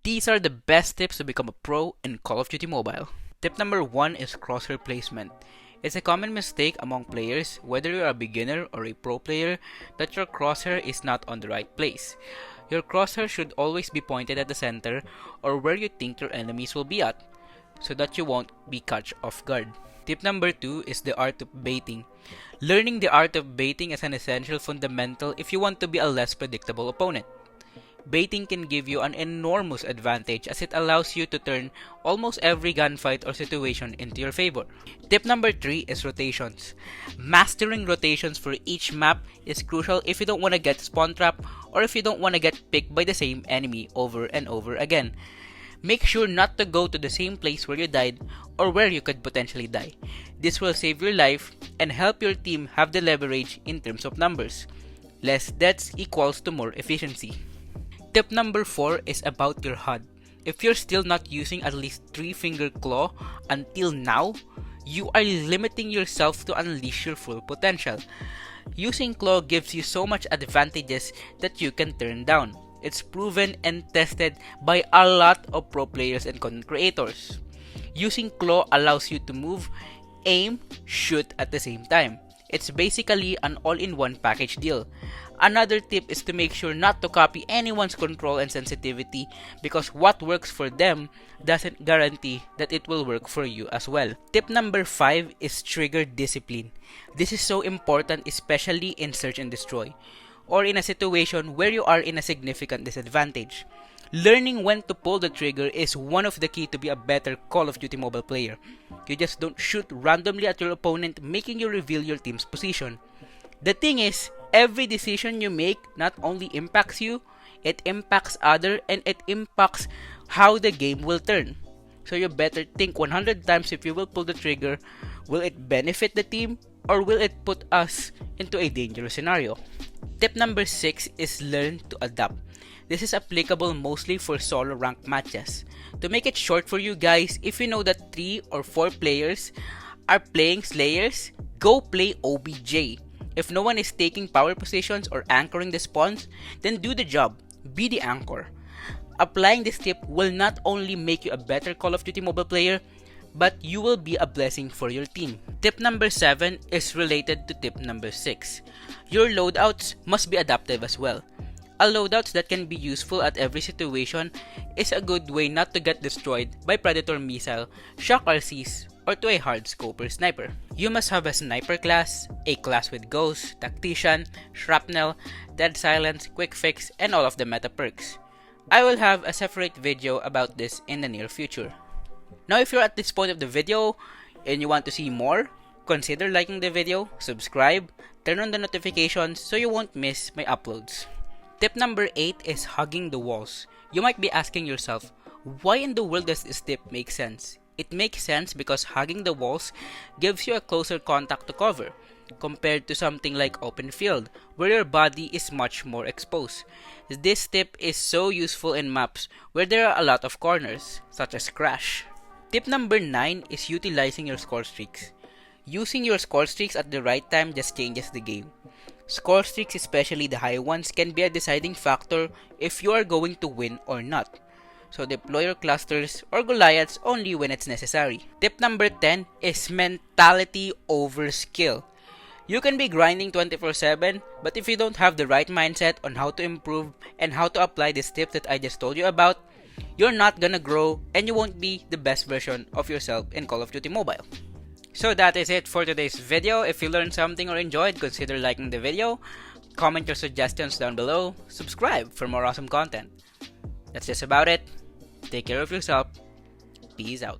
These are the best tips to become a pro in Call of Duty Mobile. Tip number 1 is crosshair placement. It's a common mistake among players, whether you're a beginner or a pro player, that your crosshair is not on the right place. Your crosshair should always be pointed at the center or where you think your enemies will be at, so that you won't be caught off guard. Tip number 2 is the art of baiting. Learning the art of baiting is an essential fundamental if you want to be a less predictable opponent. Baiting can give you an enormous advantage as it allows you to turn almost every gunfight or situation into your favor. Tip number 3 is rotations. Mastering rotations for each map is crucial if you don't want to get spawn trap or if you don't want to get picked by the same enemy over and over again. Make sure not to go to the same place where you died or where you could potentially die. This will save your life and help your team have the leverage in terms of numbers. Less deaths equals to more efficiency. Tip number 4 is about your HUD. If you're still not using at least 3-finger claw until now, you are limiting yourself to unleash your full potential. Using claw gives you so much advantages that you can turn down. It's proven and tested by a lot of pro players and content creators. Using claw allows you to move, aim, shoot at the same time. It's basically an all-in-one package deal. Another tip is to make sure not to copy anyone's control and sensitivity because what works for them doesn't guarantee that it will work for you as well. Tip number 5 is trigger discipline. This is so important, especially in search and destroy or in a situation where you are in a significant disadvantage. Learning when to pull the trigger is one of the key to be a better Call of Duty Mobile player. You just don't shoot randomly at your opponent, making you reveal your team's position. The thing is, every decision you make not only impacts you, it impacts others and it impacts how the game will turn. So you better think 100 times if you will pull the trigger. Will it benefit the team or will it put us into a dangerous scenario? Tip number 6 is learn to adapt. This is applicable mostly for solo rank matches. To make it short for you guys, if you know that 3 or 4 players are playing Slayers, go play OBJ. If no one is taking power positions or anchoring the spawns, then do the job. Be the anchor. Applying this tip will not only make you a better Call of Duty Mobile player, but you will be a blessing for your team. Tip number 7 is related to tip number 6. Your loadouts must be adaptive as well. A loadout that can be useful at every situation is a good way not to get destroyed by Predator missile, shock RCs, or to a hard scoper sniper. You must have a sniper class, a class with ghost, tactician, shrapnel, dead silence, quick fix, and all of the meta perks. I will have a separate video about this in the near future. Now if you're at this point of the video and you want to see more, consider liking the video, subscribe, turn on the notifications so you won't miss my uploads. Tip number 8 is hugging the walls. You might be asking yourself, why in the world does this tip make sense? It makes sense because hugging the walls gives you a closer contact to cover, compared to something like open field, where your body is much more exposed. This tip is so useful in maps where there are a lot of corners, such as Crash. Tip number 9 is utilizing your score streaks. Using your score streaks at the right time just changes the game. Score streaks, especially the high ones, can be a deciding factor if you are going to win or not. So deploy your clusters or Goliaths only when it's necessary. Tip number 10 is mentality over skill. You can be grinding 24/7, but if you don't have the right mindset on how to improve and how to apply these tips that I just told you about, you're not gonna grow and you won't be the best version of yourself in Call of Duty Mobile. So that is it for today's video. If you learned something or enjoyed, consider liking the video, comment your suggestions down below, subscribe for more awesome content. That's just about it. Take care of yourself. Peace out.